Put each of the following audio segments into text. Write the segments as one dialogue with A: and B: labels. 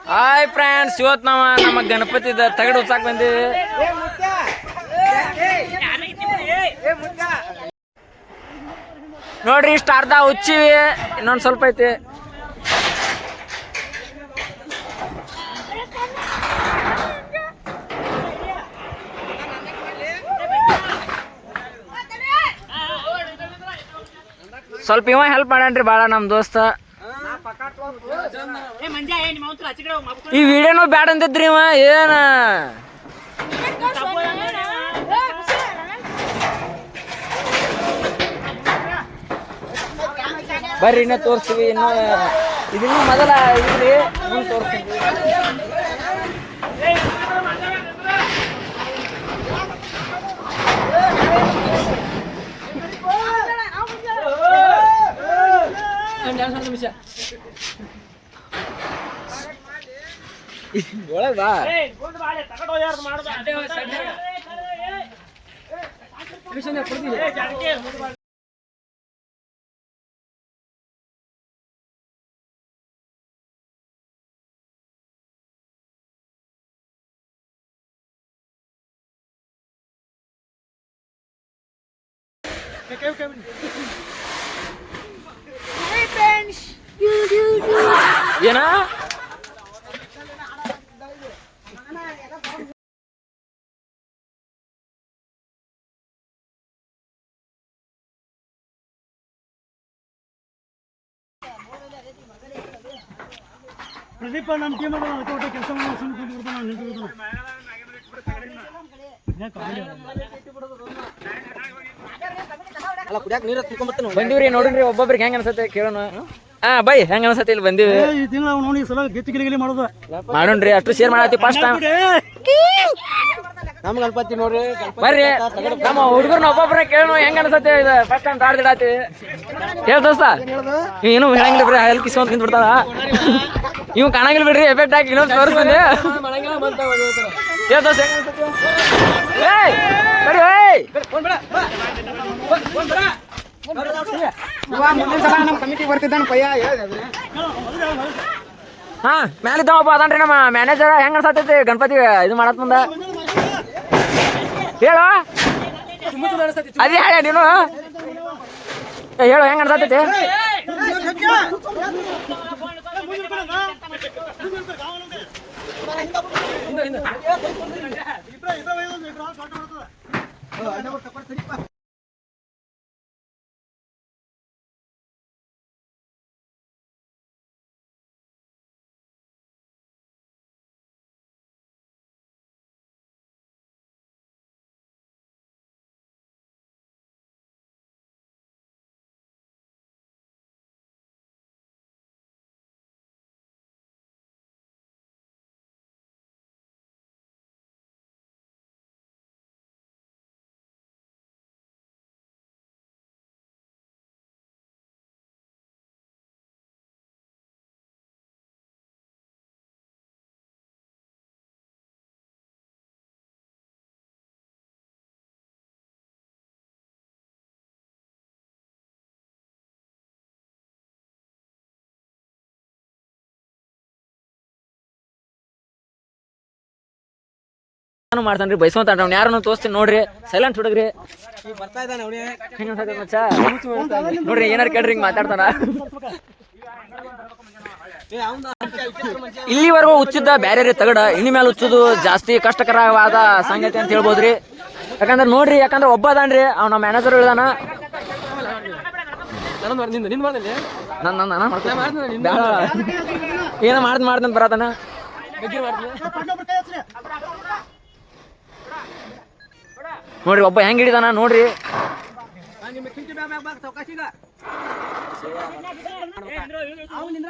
A: Hi friends, ಇವತ್ತು ನಾವು ನಮ್ಮ ಗಣಪತಿದ ತಗಡು ಉತ್ಸಾಕ್ ಬಂದೀವಿ. ನೋಡ್ರಿ ಇಷ್ಟ ಅರ್ಧ ಹುಚ್ಚಿವಿ, ಇನ್ನೊಂದು ಸ್ವಲ್ಪ ಐತಿ. ಸ್ವಲ್ಪ ಇವ ಹೆಲ್ಪ್ ಮಾಡನ್ರಿ ಭಾಳ ನಮ್ಮ ದೋಸ್ತ. ಈ ವಿಡಿಯೋನು ಬ್ಯಾಡ ಅಂತಿದ್ರಿ ಇವ ಏನ ಬರ್ರಿ ಇನ್ನ ತೋರಿಸ್ತೀವಿ. ಇನ್ನು ಇದನ್ನು ಮೊದಲ ಇದ್ರಿ ತೋರಿಸ್ತೀವಿ. ಒಳಗ್ ಬಾ. ಏನ
B: ಪ್ರದೀಪ ನಮ್ಮ ಟೀಮ್ ಕೆಲಸ
A: ಬಂದಿವ್ರಿ. ನೋಡ್ರಿ ಒಬ್ಬೊಬ್ರಿಗೆ ಹೆಂಗ ಅನ್ಸತ್ತೆ ಕೇಳೋಣ. ಬೈ ಹೆಂಗ ಅನ್ಸತ್ತೆ ಇಲ್ಲಿ ಬಂದಿವಿ. ಮಾಡೋಣ್ರಿ, ಅಷ್ಟು ಶೇರ್ ಮಾಡತ್ತಿ ಫಸ್ಟ್ ಟೈಮ್.
B: ನಮ್ ಗಣಪತಿ ನೋಡ್ರಿ,
A: ಬರ್ರಿ ನಮ್ಮ ಹುಡುಗರ್ನ ಒಬ್ಬೊಬ್ರ ಕೇಳೋಣ ಹೆಂಗ ಅನ್ಸತ್ತೆ. ಇದು ಫಸ್ಟ್ ಟೈಮ್ ತಾಡ್ದಿಡಾತಿ. ಹೇಳ್ ದೋಸ್ತ, ಏನು ಹೇಳಂಗಿಲ್ಲ ಬಿಡ್ರಿ, ಹೆಲ್ ಕಿಸ್ಕೊಂಡ್ ತಿಂದ್ ಬಿಡ್ತಾವ. ಇವ್ ಕಾಣಂಗಿಲ್ಲ ಬಿಡ್ರಿ, ಎಫೆಕ್ಟ್ ಹಾಕಿ ಇನ್ನೊಂದು ತೋರಿಸ್ಬಂದೆ. ಹೇಳ್ ದೋಸ್ತ ಹೆಂಗ ಅನ್ಸತ್ತೆ. ಹಾ ಮ್ಯಾಲಿದ್ದವಪ್ಪ ಅದನ್ರಿ ನಮ್ಮ ಮ್ಯಾನೇಜರ್. ಹೆಂಗ ಅನ್ಸತೈತಿ ಗಣಪತಿ ಇದು ಮಾಡತ್ ಮುಂದ ಹೇಳು. ಅದೇ ಹೇಳ ನೀನು, ಹೇಳು ಹೆಂಗ ಅನ್ಸತೈತಿ. ನಾನು ಮಾಡ್ತಾನ್ರಿ ಬಯಸ್ಕೊಂತ ಯಾರನ್ನು ತೋರಿಸ್ತೀನಿ ನೋಡ್ರಿ. ಸೈಲೆಂಟ್ ಹುಡುಗ್ರಿ ನೋಡ್ರಿ, ಏನಾರು ಕೇಳ್ರಿ ಹಿಂಗ್ ಮಾತಾಡ್ತಾನ. ಇಲ್ಲಿವರೆಗೂ ಹುಚ್ಚಿದ್ದ ಬ್ಯಾರೆ ತಗಡ, ಇನಿ ಮೇಲೆ ಹುಚ್ಚುದು ಜಾಸ್ತಿ ಕಷ್ಟಕರವಾದ ಸಂಗತಿ ಅಂತ ಹೇಳ್ಬೋದ್ರಿ. ಯಾಕಂದ್ರೆ ನೋಡ್ರಿ, ಯಾಕಂದ್ರೆ ಒಬ್ಬ ಅದಾನ್ರಿ, ಅವ್ನ ಮ್ಯಾನೇಜರ್ ಹೇಳ್ದಾನ ಏನ ಮಾಡ್ದಂತ ಬರತಾನ. ನೋಡ್ರಿ ಒಬ್ಬ ಹೆಂಗ್ ಹಿಡಿದಾನ ನೋಡ್ರಿ.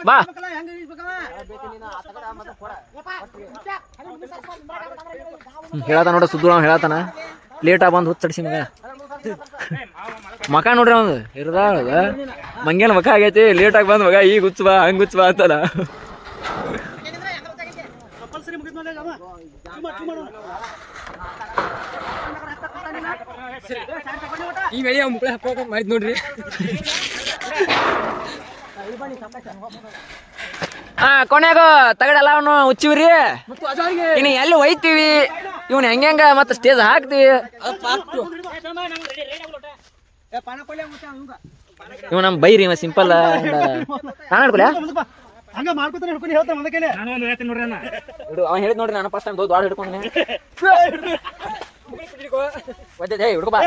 A: ಬಾ ಹೇಳತಾನ ನೋಡ್ರಿ, ಸುದ್ದು ಹೇಳತಾನ ಲೇಟ್ ಬಂದು ಹುಚ್ಚಡಿಸಿ ಮಗ. ಮಕ ನೋಡ್ರಿ ಅವ್ನು ಇರ್ದಾಳದ ಮಂಗೇನ ಮಕ ಆಗೈತಿ ಲೇಟಾಗಿ ಬಂದ್ ಮಗ ಈಗ ಹುಚ್ಚ ಬಾ ಹಂಗ ಹುಚ್ಚ ಬಾ ಅಂತಲ್ಲ.
B: ಈ ವೇಳೆ ಮುಕ್ಕಳೆ ಹಾಕೋಕೆ ಮಾಡಿದ್ ನೋಡ್ರಿ.
A: ಕೊನೆಗ ತಗಡೆಲ್ಲ ಅವನು ಹುಚ್ಚಿವ್ರಿ. ಇನ್ನು ಎಲ್ಲಿ ಒಯ್ತೀವಿ ಇವ್ನ ಹೆಂಗ ಮತ್ತೆ ಸ್ಟೇಜ್ ಹಾಕ್ತಿವಿ. ಇವ್ ನಮ್ ಬೈರಿ ಇವ ಸಿಂಪಲ್ ನಾನು ಹಿಡ್ಕೊಲ
B: ಹಂಗ ಮಾಡ್ಕೊತಾನೆ ಹಿಡ್ಕೊಂಡು ಹೇಳ್ತಾನೆ ಒಂದಕ್ಕೆ ನಾನು ಒಂದು ಹೇಳ್ತೀನಿ ನೋಡ್ರಿ.
A: ಅವ ಹೇಳಿದ್ ನೋಡ್ರಿ ನಾನು ಫಸ್ಟ್ ಟೈಮ್ ದೊಡ್ಡ ಹಿಡ್ಕೊಂಡೆ ಹಿಡ್ಕೊ ಬಾ.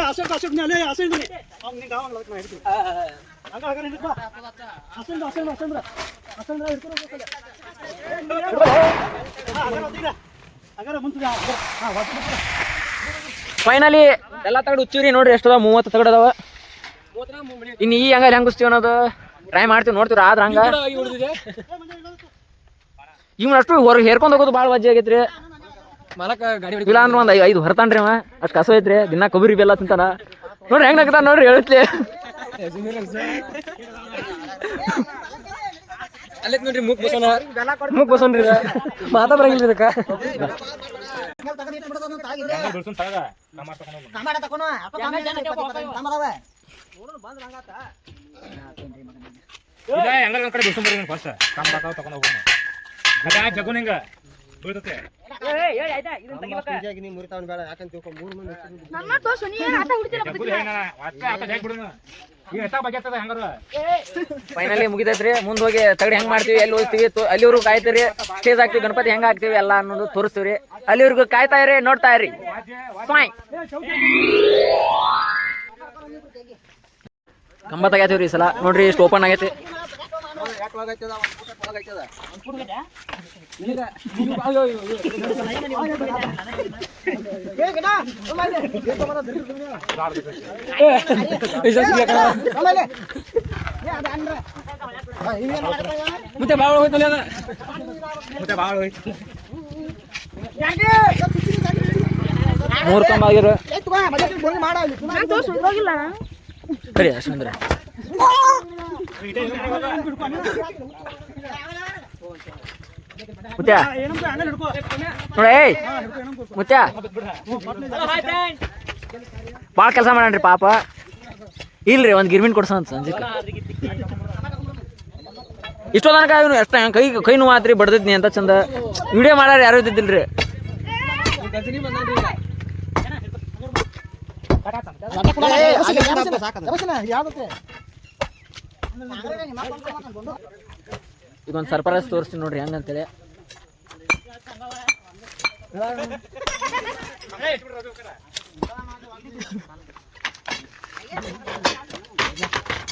A: ಫೈನಲಿ ಎಲ್ಲ ತಗಡ್ ಹುಚ್ಚಿವ್ರಿ ನೋಡ್ರಿ ಎಷ್ಟದ 30 ತಗಡದವ. ಇನ್ನು ಈ ಹಂಗ ಹೆಂಗ್ ಗುಸ್ತೀವಿ ಅನ್ನೋದು ಟ್ರೈ ಮಾಡ್ತೀವಿ ನೋಡ್ತೀವ್ರಿ. ಆದ್ರ ಹಂಗ ಇವ್ನ ಅಷ್ಟು ಹೊರಗೆ ಹೇರ್ಕೊಂಡ್ ಹೋಗೋದು ಭಾಳ ವಜ್ಜೆ ಆಗೈತ್ರಿ. ಇಲ್ಲ ಅಂದ್ರೆ ಒಂದ್ 5 ಹೊರತಾನ್ರಿ ಅವ ಅಷ್ಟು ಕಸ ಐತ್ರಿ. ದಿನ ಕೊಬ್ಬರಿ ಬೆಲ್ಲ ತಿಂತಾನ ನೋಡ್ರಿ ಹೆಂಗ್ ನಗ್ತಾನ ನೋಡ್ರಿ ಹೇಳತ್ಲಿ.
B: ಅಲ್ಲೈತ್ ನೋಡ್ರಿ ಮೂಕ್
A: ಬಸೋನ್ರಿ ಮಾತಾ ಬರಂಗಿಲ್ಲ ಇದಕ್ಕ. ಫೈನಲಿ ಮುಗಿದೈತ್ರಿ. ಮುಂದ್ ಹೋಗಿ ತಗಡಿ ಹೆಂಗ್ ಮಾಡ್ತೀವಿ ಎಲ್ಲಿ ಹೋಗ್ತೀವಿ ಅಲ್ಲಿವರೆಗೂ ಕಾಯ್ತೀರಿ. ಸ್ಟೇಜ್ ಹಾಕ್ತಿವಿ ಗಣಪತಿ ಹೆಂಗ್ ಹಾಕ್ತಿವಿ ಎಲ್ಲ ಅನ್ನೋದು ತೋರಿಸ್ತೀವ್ರಿ. ಅಲ್ಲಿವರೆಗೂ ಕಾಯ್ತಾ ಇರಿ ನೋಡ್ತಾ ಇರಿ. ಕಂಬ ತೆಗ್ಯಾತೀವ್ರಿ ಈ ಸಲ ನೋಡ್ರಿ ಎಷ್ಟು ಓಪನ್ ಆಗೈತಿ.
B: ಮತ್ತೆ ಬಾಳ ಹೋಯ್ತಲ್ಲ ಅದ ಮತ್ತೆ ಬಾಳ ಹೋಯ್ತು.
A: 3 ಕಂಬ ಆಗಿರೋ ಸರಿ ಅಷ್ಟಂದ್ರೆ ಮುತ್ಯ ನೋಡೇ ಮುತ್ಯ ಭಾಳ ಕೆಲಸ ಮಾಡಣ್ರಿ ಪಾಪ. ಇಲ್ರಿ ಒಂದ್ ಗಿರ್ಮಿನ್ ಕೊಡ್ಸಂತ ಸಂಜೆಕ ಇಷ್ಟೋ ತನಕ ಇವನು ಎಷ್ಟ ಕೈ ನೋವು ಆತ್ರಿ ಬಡ್ದೈತ್ನಿ ಅಂತ ಚಂದ ವಿಡಿಯೋ ಮಾಡ್ಯಾರ ಯಾರು ಇದ್ದಿದ್ದಿಲ್ರಿ. ಈಗ ಒಂದು ಸರ್ಪ್ರೈಸ್ ತೋರಿಸ್ತೀನಿ ನೋಡ್ರಿ ಹೆಂಗಂತೇಳಿ.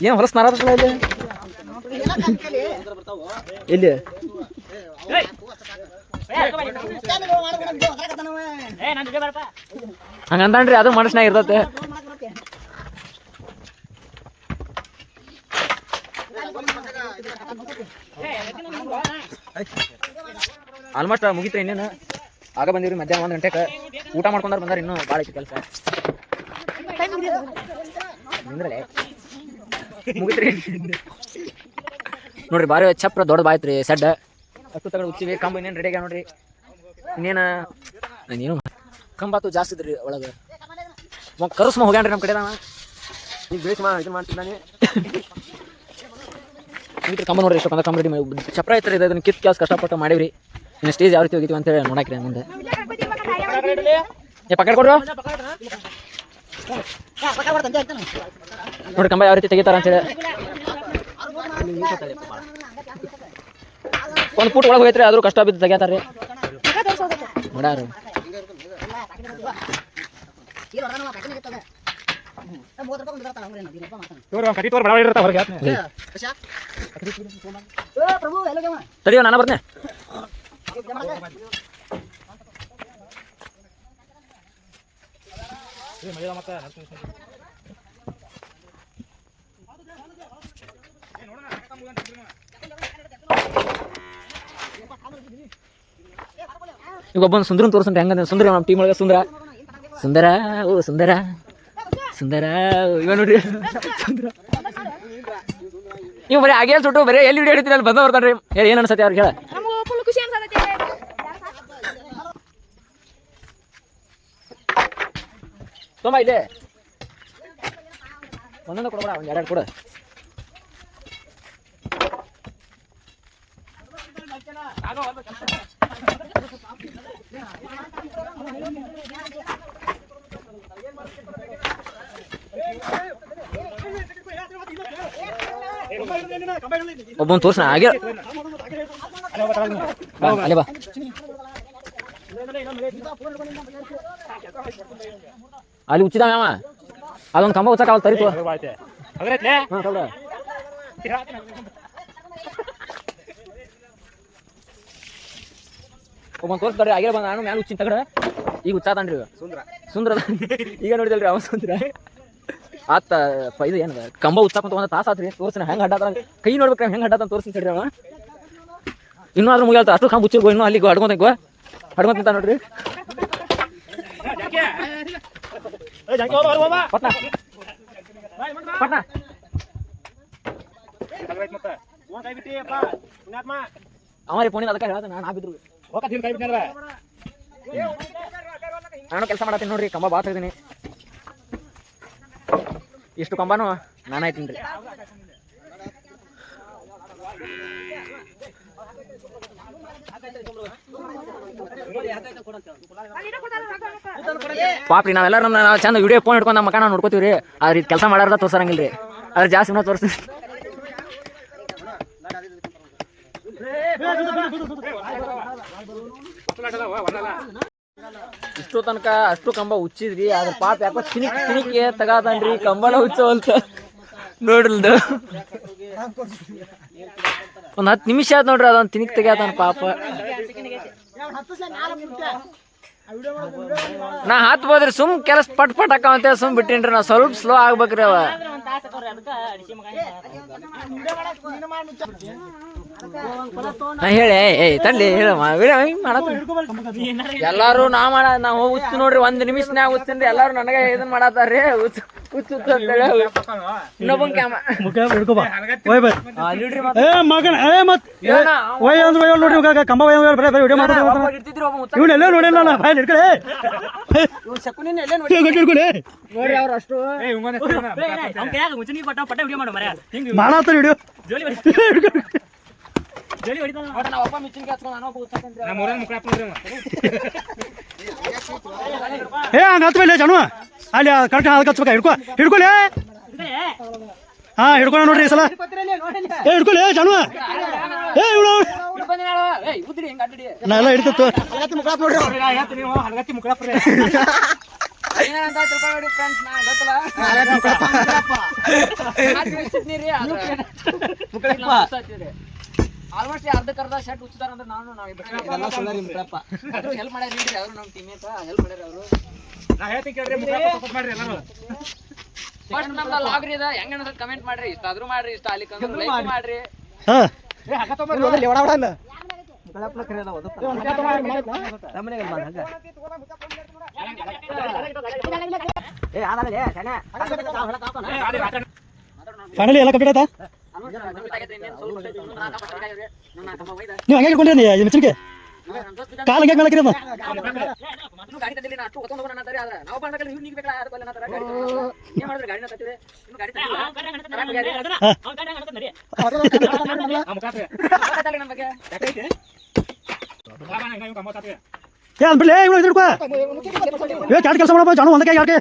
A: ಏನ್ ಹೊಲಸ್ ನಾರಾತಲ್ಲ ಇಲ್ಲಿ ಇಲ್ಲಿ ಹಂಗಂತನ್ರಿ ಅದು ಮನಸ್ನಾಗ ಇರ್ತತೆ. ಆಲ್ಮೋಸ್ಟ್ ಮುಗಿತ್ರಿ. ಇನ್ನೇನು ಆಗ ಬಂದಿವ್ರಿ ಮಧ್ಯಾಹ್ನ 1 ಗಂಟೆಗೆ ಊಟ ಮಾಡ್ಕೊಂಡಾರ ಬಂದಾರ. ಇನ್ನೂ ಭಾಳ ಐತಿ ಕೆಲಸ ಮುಗಿತ್ರಿ ನೋಡ್ರಿ. ಭಾರಿ ಚಪ್ರ ದೊಡ್ಡ ಬಾಯ್ತ್ರಿ ಸೆಡ್ ಅಷ್ಟು ತಗಡ್ ಉಚ್ಚಿವಿ. ಕಂಬ ಇನ್ನೇನು ರೆಡಿ ಆಗ್ಯಾವ ನೋಡ್ರಿ. ಇನ್ನೇನು ನಾನೇನು ಕಂಬಾತು ಜಾಸ್ತಿ ಇದ್ರಿ ಒಳಗೆ ಕರ್ಸ್ಮ ಹೋಗ್ಯಾನ್ರಿ ನಮ್ಮ ಕಡೆ. ಈಗ ಬೇಸ್ ಇದು ಮಾಡ್ತಿದ್ದಾನೆ ಕಂಬ ನೋಡ್ರಿ. ಎಷ್ಟು ಕಂಬ ರೆಡಿ ಮಾಡಿ ಚಪ್ರ ಐತ್ರಿ. ಇದನ್ನ ಕಿತ್ ಕ್ಯಾಸ್ ಕಷ್ಟಪಟ್ಟು ಮಾಡಿವ್ರಿ. ಇನ್ನು ಸ್ಟೇಜ್ ಯಾವ ರೀತಿ ಹೋಗಿತೀವಿ ಅಂತೇಳಿ ನೋಡಾಕ್ರಿ ಮುಂದೆ. ಪಕಡ್ ಕೊಡ್ರು ನೋಡಿ ಕಂಬ ಯಾವ ರೀತಿ ತೆಗಿತಾರ ಅಂತೇಳಿ. ಒಂದು ಫೂಟ್ ಒಳಗೆ ಹೋಯ್ತ್ರಿ ಆದ್ರೂ ಕಷ್ಟ ಬಿದ್ದು ತೆಗಿತಾರ್ರಿ ನೋಡ್ಯಾರ. ತಡಿಯೋ ನಾನು ಬರ್ತೀನಿ. ಈಗ ಒಬ್ಬನ ಸುಂದರನ್ ತೋರಿಸ್ರಿ ಹೆಂಗಂದ್ರೆ. ಸುಂದರ ನಮ್ಮ ಟೀಮ್ ಒಳಗೆ ಸುಂದರ ಸುಂದರ ಓ ಸುಂದರ ಸುಂದರ ಇವ ನೋಡ್ರಿ ಸುಂದರ ನೀವು ಬರೀ ಹಾಗೆ ಸುಟ್ಟು ಬರೀ ಎಲ್ಲಿ ವಿಡಿಯೋ ಹಿಡಿತೀರಿ ಅಲ್ಲಿ ಬಂದ ಬರ್ತಾರ್ರಿ ಹೇಳಿ ಏನು ಅನ್ಸತ್ತೆ ಅವ್ರಿಗೆ ಹೇಳ ತುಂಬ ಇಲ್ಲಿ ಒಂದೊಂದು ಕೊಡ್ಬೇಡ ಒಂದು ಎರಡು ಕೊಡು ಒಬ್ಬನ್ ತೋರ್ಸ ಹಾಗೆ ಅಲ್ಲೇ ಬಾ ಅಲ್ಲಿ ಉಚ್ಚಿದ ಮ್ಯಾಮ ಅದೊಂದು ಕಂಬ ಉಚ್ಚಕ ಅವಳು ತರಿತು ಒಬ್ಬನ್ ತೋರಿಸ್ತಾರೆ ಹಾಗೆ ಬಂದ ನಾನು ಮ್ಯಾಲ ಉಚ್ಚಿನ ತಗಡ ಈಗ ಉಚ್ಚಾತನ್ರಿ ಸುಂದ್ರ ಈಗ ನೋಡಿದಲ್ರಿ ಅವ ಸುಂದ್ರ ಆತ ಇದು ಏನದ ಕಂಬ ಉಚ್ಚಾಕಂತ ಒಂದು ತಾಸ ಆತ್ರಿ ತೋರ್ಸಿನ ಹೆಂಗೆ ಅಡ್ಡಾತ ಕೈ ನೋಡ್ಬೇಕ್ರಿ ಹೆಂಗೆ ಅಡ್ಡಾತ ತೋರ್ಸಿ ತಡ್ರಿ ಅವ ಇನ್ನೂ ಆದ್ರೂ ಮುಗಿಯಲ್ತ ಅಷ್ಟು ಕಂಬ ಉಚ್ಚಿರ್ಗೋ ಇನ್ನೂ ಅಲ್ಲಿ ಹಡ್ಕೊಂತ ನೋಡ್ರಿ ಅವ ರೀ ಫೋನಿಂದ ಅದಕ್ಕೆ ಹೇಳ್ದ ನಾನು ಬಿದ್ರು ನಾನು ಕೆಲಸ ಮಾಡತ್ತೀನಿ ನೋಡ್ರಿ ಕಂಬ ಬಾತ್ ಇದ್ದೀನಿ ಇಷ್ಟು ಕಂಬನೂ ನಾನು ಆಯ್ತೀನಿ ರೀ ಪಾಪ್ರಿ ನಾವೆಲ್ಲರೂ ನಾವು ಚಂದ ವಿಡಿಯೋ ಫೋನ್ ಹಿಡ್ಕೊಂಡು ನಮ್ಮ ಮಕ್ಕ ನಾವು ನೋಡ್ಕೋತೀವಿ ರೀ ಆದ್ರೆ ಇದು ಕೆಲಸ ಮಾಡಾರ್ದ ತೋರ್ಸಂಗಿಲ್ಲ ರೀ ಅದ್ರ ಜಾಸ್ತಿ ತೋರಿಸ್ತೀವಿ ಇಷ್ಟು ತನಕ ಅಷ್ಟು ಕಂಬ ಉಚ್ಚಿದ್ರಿ ಅದ್ರ ಪಾಪ ಯಾಕೋ ತಿನಿಕೆ ತಗಾತನ್ರಿ ಕಂಬನ ಹುಚ್ಚವಲ್ತ ನೋಡ್ರಲ್ದು ಒಂದ್ 10 ನಿಮಿಷ ಆಯ್ತು ನೋಡ್ರಿ ಅದೊಂದು ತಿನಿಕ್ ತೆಗ್ಯಾತಾನ ಪಾಪ ನಾ ಹತ್ಬೋದ್ರಿ ಸುಮ್ ಕೆಲಸ ಪಟ್ ಹಾಕಂತ ಸುಮ್ ಬಿಟ್ಟಿನ್ರಿ ನಾ ಸ್ವಲ್ಪ ಸ್ಲೋ ಆಗ್ಬೇಕ್ರಿ ಅವ ಹೇಳಿ ತಡ್ಲಿ ಹೇಳ ಎಲ್ಲಾರು ನಾವು ಹುಚ್ಚು ನೋಡ್ರಿ 1 ನಿಮಿಷನ್ಯಾಗ ಹುಚ್ತೀನ್ರಿ ಎಲ್ಲಾರು ನನಗೆ ಇದನ್ ಮಾಡತ್ತಾರ್ರಿ ಹುಚ್ಚು ಇನ್ನೊಬ್ಬನ್
C: ಅಲ್ಲಿ ಕರೆಕ್ಟ್ ಹಚ್ಬೇಕ ಹಿಡ್ಕೊಲೆ ಹಾ ಹಿಡ್ಕೊಳ ನೋಡ್ರಿ ಈ ಸಲ ಹಿಡ್ಕೊಲೆ ಜಾನು ನಾ ಎಲ್ಲ ಹಿಡಿತು
A: ಆಲ್ಮೋಸ್ಟ್ ಅರ್ಧಕ್ಕರ್ಧ ಶರ್ಟ್ ಉಚ್ಚಿದಾರ ಅಂದ್ರೆ ನಾವು ಹೆಲ್ಪ್ ಮಾಡ್ಯಾರ ಅವ್ರು ನಮ್ಮ ಟೀಮ್ ಹೆಲ್ಪ್ ಮಾಡ್ಯಾರ ಅವರು ಫಸ್ಟ್ ನಮ್ದ ಲಾಗ್ರಿ ಅದ ಹೆಂಗ ಅನ್ಸತ್ ಕಮೆಂಟ್ ಮಾಡ್ರಿ ಇಷ್ಟ ಆದ್ರೂ ಮಾಡ್ರಿ ಇಷ್ಟ ಅಲ್ಲಿ ಲೈಕ್ ಮಾಡ್ರಿ
C: ಫೈನಲಿ ಎಲ್ಲ ಕಂಪ್ಲೀಟ್ ಆಯ್ತಾ ನೀವು ಹಂಗೆ ಇಟ್ಕೊಂಡ್ರಿ ಮಿಚನ್ಗೆ ಕಾಲ್ ಹಂಗೆ ಮಾಡಕ್ರಿ ಬಿಡ್ಲಿ ಹಿಡ್ಕೊ ಎರಡು ಕೆಲಸ ಮಾಡಪ್ಪ ಜಾನು ಒಂದಕ್ಕೆ ಯಾಕೆ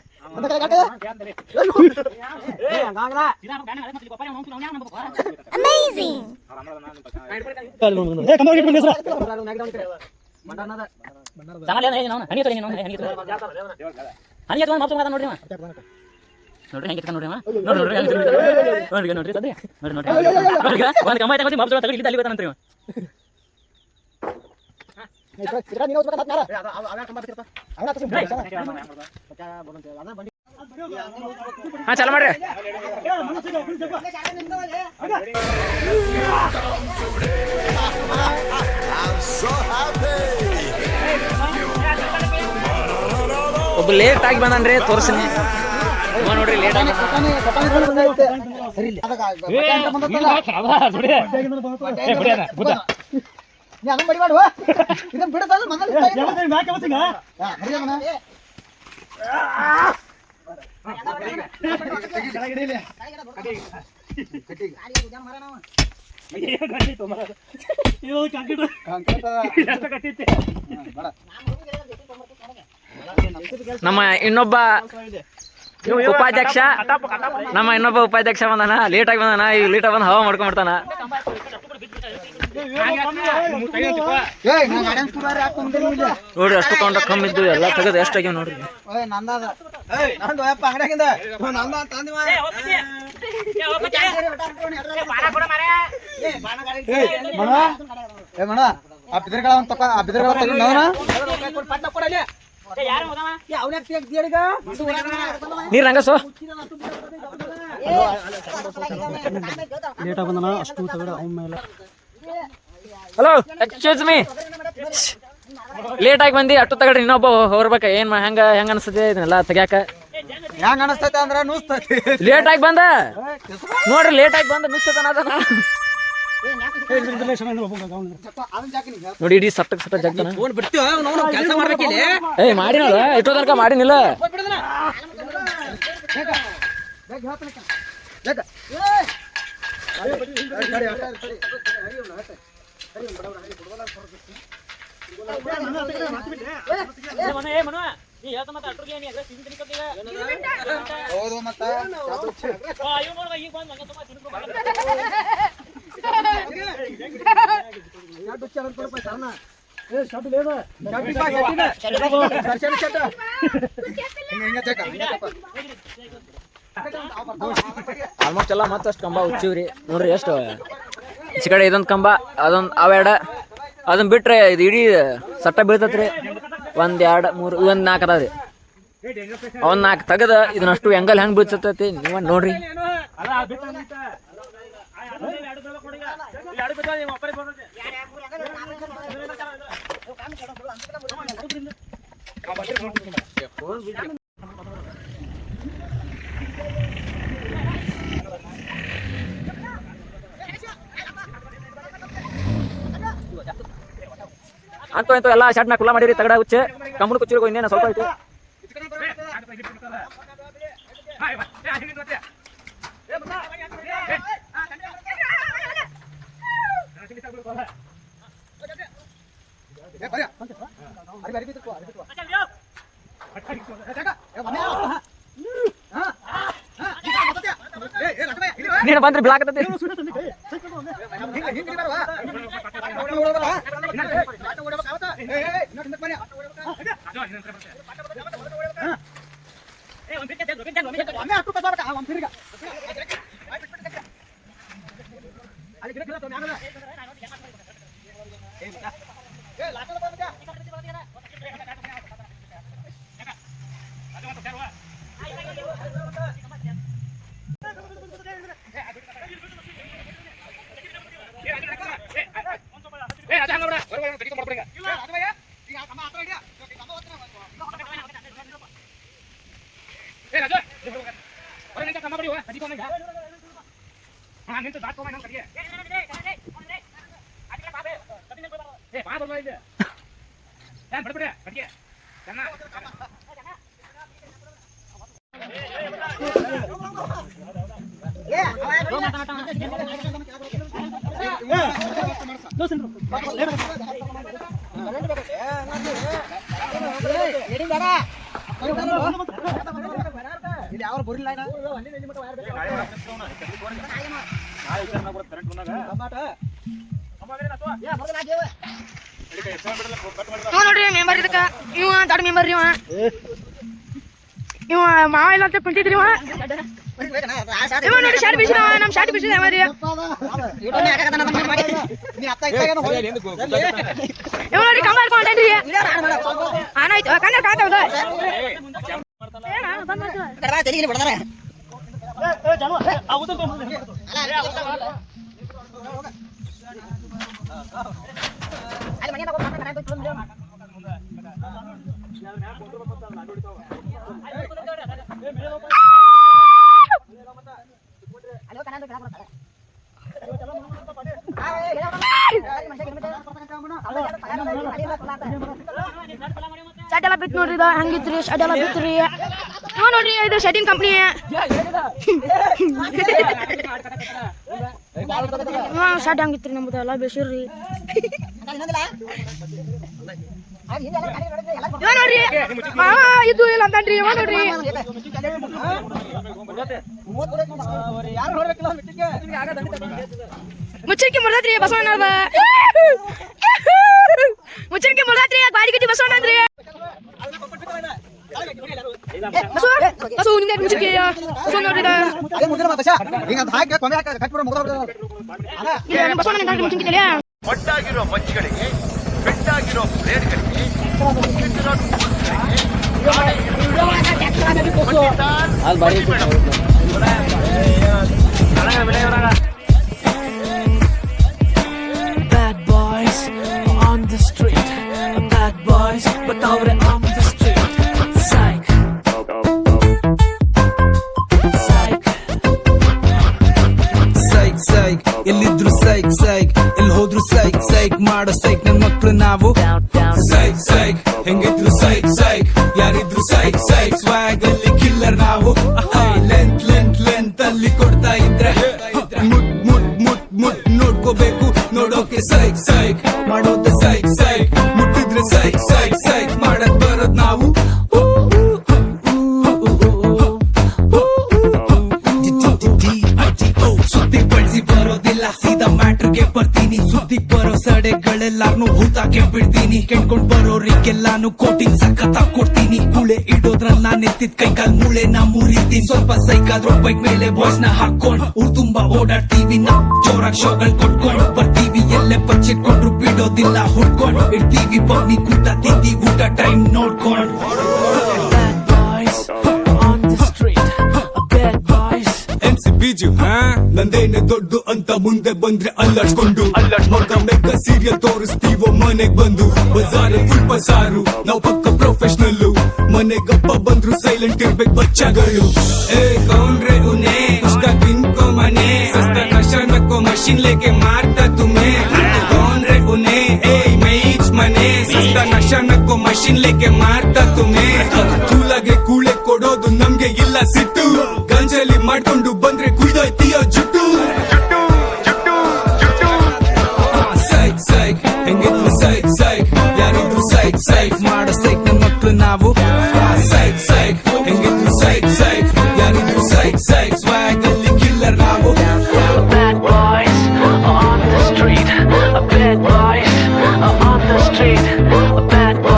A: ಹಾ ಚಾಲು ಮಾಡ್ರಿ ಒಬ್ಬ ಲೇಟ್ ಆಗಿ ಬಂದನ್ರಿ ತೋರ್ಸಿನಿ ನೋಡ್ರಿ ಲೇಟ್ ನಮ್ಮ ಇನ್ನೊಬ್ಬ ಉಪಾಧ್ಯಕ್ಷ ಬಂದಾನ, ಲೇಟಾಗಿ ಬಂದಾನ. ಈಗ ಲೇಟಾಗಿ ಬಂದು ಹವಾ ಮಾಡ್ಕೊಂಡ್ಬಿಡ್ತಾನ. ನೋಡ್ರಿ ಅಷ್ಟು ತಗೊಂಡ ಕಮ್ಮಿದ್ದು ಎಲ್ಲ ತೆಗೆದು ಎಷ್ಟಾಗ್ಯಾವ ನೋಡ್ರಿ. ನೀರ್ ರಂಗಸು
C: ಲೇಟಾಗಿ ಬಂದನ ಅಷ್ಟು ತಗಡ ಅವನ ಮೇಲೆ.
A: ಹಲೋ ಎಕ್ಸ್ಕ್ಯೂಸ್ ಮೀ, ಲೇಟಾಗಿ ಬಂದಿ ಅಷ್ಟು ತಗಡ್ರಿ. ಇನ್ನೊಬ್ಬ ಹೊರ್ಬೇಕ. ಏನ್ ಹೆಂಗ ಅನ್ಸ್ತದೆ ಇದನ್ನೆಲ್ಲ ತೆಗ್ಯಾಕ?
D: ಹೆಂಗ ಅನಸ್ತೈತೆ ಅಂದ್ರ ನುಸ್ತೈತಿ.
A: ಲೇಟಾಗಿ ಬಂದ ನೋಡ್ರಿ, ಲೇಟಾಗಿ ಬಂದ ನುಸ್ತದ ನೋಡಿ. ಇಡೀ ಸಟ್ಟಕ್ ಸಟ್ಟ ಜಗ್ತಾನ. ಏಯ್ ಮಾಡಿನಲ್ಲ, ಇಷ್ಟೋ ತನಕ ಮಾಡಿನಿಲ್ಲ. ಆಲ್ಮೋಸ್ಟ್ ಎಲ್ಲ ಮತ್ತಷ್ಟು ಕಂಬ ಉಚ್ಚಿವ್ರಿ ನೋಡ್ರಿ. ಎಷ್ಟು ಈಚೆ ಕಡೆ ಇದೊಂದು ಕಂಬ, ಅದೊಂದು ಅವೆರಡ, ಅದನ್ನ ಬಿಟ್ರೆ ಇದು ಇಡೀ ಸಟ್ಟ ಬೀಳ್ತತ್ರಿ. 1 2 3 1 4 ಅದಾವ್ರಿ. ಅವನ್ 4 ತೆಗದ ಇದನ್ನಷ್ಟು ಹೆಂಗಲ್ ಹೆಂಗ್ ಬೀಳ್ಸತೈತಿ ನೀವ ನೋಡ್ರಿ. ಅಂತೂ ಇಂತೂ ಎಲ್ಲ ಶಾಟ್ನ ಕುಲ್ಲ ಮಾಡಿರಿ. ತಗಡ ಹುಚ್ಚೆ ಕಮ್ಮುಡ್ ಕುಚ್ಚಿರ್ಗೋ ಇನ್ನೇನು ಸ್ವಲ್ಪ ಐತಿ. ನೀನು ಬಂದ್ರಿ ಬಿಳಾಕತ್ತೈತಿ.
E: ನೋಡ್ರಿ ಮೆಂಬರ್ ಇದಕ್ಕ ಇವ ದೊಡ್ಡ ಮೆಂಬರ್ ಇವ ಮಾವ ಇಲ್ಲ ಅಂತ ಕುಂತಿದ್ರಿ ಇವ ನೋಡಿ ಶಾರ್ಟ್ ಬಿಸಿದ ನಮ್ ಶಾರ್ಟ್ ಬಿಸಿದ ಮರಿ ಇವ ನೋಡಿ ಕಮ್ಮ ಮಾಡ್ಕೊಂಡ್ರಿ ಆನಾಯ್ತು ಕನ್ನಡ ಕಾತವದ ಶರ್ಟ್ ಎಲ್ಲ ಬಿತ್ತು ನೋಡ್ರಿ, ಇದು ಹಂಗಿತ್ರಿ ಶರ್ಟ್ ಎಲ್ಲ ಬಿತ್ರಿ. ಇವ ನೋಡ್ರಿ ಇದು ಶರ್ಟಿನ ಕಂಪ್ನಿ. ಶರ್ಟ್ ಹಂಗಿತ್ರಿ ನಮ್ದು ಎಲ್ಲ ಬೇಸಿರ್ರಿ. ಇವ ನೋಡ್ರಿ ಮಾವ ಇದು ಇಲ್ಲ ಅಂತನ್ರಿ. ಇವ ನೋಡ್ರಿ ಮುಚ್ಚರಿಕೆ ಮುರ್ದಾತ್ರಿ ಬಸವಣ್ಣದ. ಮುಚ್ಚರಿಕೆ ಮುರ್ದಾತ್ರಿ ಗಾಡಿ ಗಟ್ಟಿ ಬಸವಣ್ಣ ಅಂದ್ರಿ. ಬಸವ ನಿಮ್ಗೆ ಮುಚ್ಚರಿಕೆ ಬಸವ ನೋಡ್ರಿ Basavanna ಮುಚ್ಚರಿಕೆ.
F: ಒಟ್ಟಾಗಿರೋ ಮಚ್ಚಿಗಳಿಗೆ, ಬೆಟ್ಟಾಗಿರೋ ಬ್ಲೇಡ್ಗಳಿಗೆ,
G: Bad boys on the street. Bad boys, but ಅವ್ರೆ on the street. Psych. Psych.
H: ಸೈಕ್ ಸೈಕ್ ಎಲ್ಲಿದ್ರು ಸೈಕ್ ಸೈಕ್ ಎಲ್ಲಿ ಹೋದ್ರು ಸೈಕ್ ಸೈಕ್ ಮಾಡೋ ಸೈಕ್ ನನ್ ಮಕ್ಳು ನಾವು. ಸೈಕ್ ಸೈಕ್ ಹೆಂಗಿದ್ರು ಸೈಕ್ ಸೈಕ್ ಯಾರಿದ್ರು ಸೈಕ್ ಸೈಕ್ ಸ್ವಾಗ್ ಅಲ್ಲಿ ಕಿಲ್ಲರ್ ನಾವು. ಲೆಂತ್ ಲೆಂತ್ ಲೆಂತ್ ಅಲ್ಲಿ ಕೊಡ್ತಾ ಇದ್ರೆ ಮುಟ್ ಮುಟ್ ಮುಟ್ ಮುಟ್ ನೋಡ್ಕೋಬೇಕು ನೋಡೋಕೆ ಸೈಕ್ ಸೈಕ್ ಮಾಡೋದೆ ಸೈಕ್ ಸೈಕ್ ಮುಟ್ಟಿದ್ರೆ ಸೈಕ್ ಸೈಕ್ ಸೈಕ್ ಮಾಡಕ್ ಬರೋದ್ ನಾವು. ಸುದ್ದಿ ಬಳಸಿ ಬರೋದಿಲ್ಲ ಸೀದಾ ಮ್ಯಾಟ್ರಿಗೆ ಬರ್ತೀನಿ. ಸುದ್ದಿ ಬರೋ ಸಡೆಗಳೆಲ್ಲಾರ್ನು ಹೂತಾಕೆ ಬಿಡ್ತೀನಿ. ಕೆಣ್ಕೊಂಡ್ ಬರೋರಿಗೆಲ್ಲಾನು ಕೋಟಿಂಗ್ ಸಖತ್ ಕೊಡ್ತೀನಿ. ಕೂಳೆ ಇಡೋದ್ರಲ್ಲ ನೆತ್ತಿದ್ ಕೈಕಾಲ್ ಮೂಳೆ ನಾ ಮುರಿತೀನಿ. ಸ್ವಲ್ಪ ಸೈಕಾದ್ರೂ ಬೈಕ್ ಮೇಲೆ ಬಾಯ್ಸ್ ನ ಹಾಕೊಂಡ್ ಊರ್ ತುಂಬಾ ಓಡಾಡ್ತೀವಿ. ನಾ ಜೋರಾಗ್ ಶೋಗಳ್ ಕೊಟ್ಕೊಂಡ್ ಬರ್ತೀವಿ. ಎಲ್ಲೇ ಬಚ್ಚಿಟ್ಕೊಂಡ್ರು ಬಿಡೋದಿಲ್ಲ ಹುಡ್ಕೊಂಡ್ ಇರ್ತೀವಿ. ಬನ್ನಿ ಕೂಟ ತಿಂದಿ ಊಟ ಟೈಮ್ ನೋಡ್ಕೊಂಡ್.
G: Bad boys on the street. Bad boys.
H: MC Biju ನಂದೇನೆ ದೊಡ್ಡ ಅಂತ ಮುಂದೆ ಬಂದ್ರೆ ಅಲ್ಲಾಡ್ಸ್ಕೊಂಡು ಮಗ ಮೆಕ್ಕ ಸೀರಿಯಲ್ ತೋರಿಸ್ತೀವೋ ಮನೆಗ್ ಬಂದು. ಬಜಾರೆ ಫುಲ್ ಬಜಾರು ನಾವು ಪಕ್ಕ ಪ್ರೊಫೆಷನಲ್ಲು. ಮನೆಗಪ್ಪ ಬಂದ್ರು ಸೈಲೆಂಟ್ ಇರ್ಬೇಕು ಬಚ್ಚಗಳು. ಏ ಕೌನ್ರೆ ಉನೆ उसका किनको मने सस्ता नशा नको मशीन लेके मारता तुम्हें. कौनरे उने ए मैच मने सस्ता नशा नको मशीन लेके मारता तुम्हें. ಕೂಲಾಗೆ ಕೂಳೆ ಕೊಡೋದು ನಮ್ಗೆ ಇಲ್ಲ ಸಿಟ್ಟು. ಗಂಜಲಿ ಮಾಡ್ಕೊಂಡು ಬಂದ್ರೆ ಕುಯ್ದೋಯ್ತೀಯೋ ಜುಟ್ಟು. ಸೈಕ್ ಸೈಕ್ ಹೆಂಗಿದ್ರು ಸೈಕ್ ಸೈಕ್ ಯಾರಿದ್ರು ಸೈಕ್ ಸೈಕ್ ಮಾಡೋ ಸೈಕ್ ನನ್ ಮಕ್ಳು ನಾವು. ಸೈಕ್ ಸೈಕ್ ಹೆಂಗಿದ್ರು ಸೈಕ್ ಸೈಕ್ ಯಾರಿದ್ರು ಸೈಕ್ ಸೈಕ್ ಸ್ವಾಗ್ ಅಲ್ಲಿ ಕಿಲ್ಲರ್ ನಾವು.
G: Bad boys on the street. Bad boys on the street.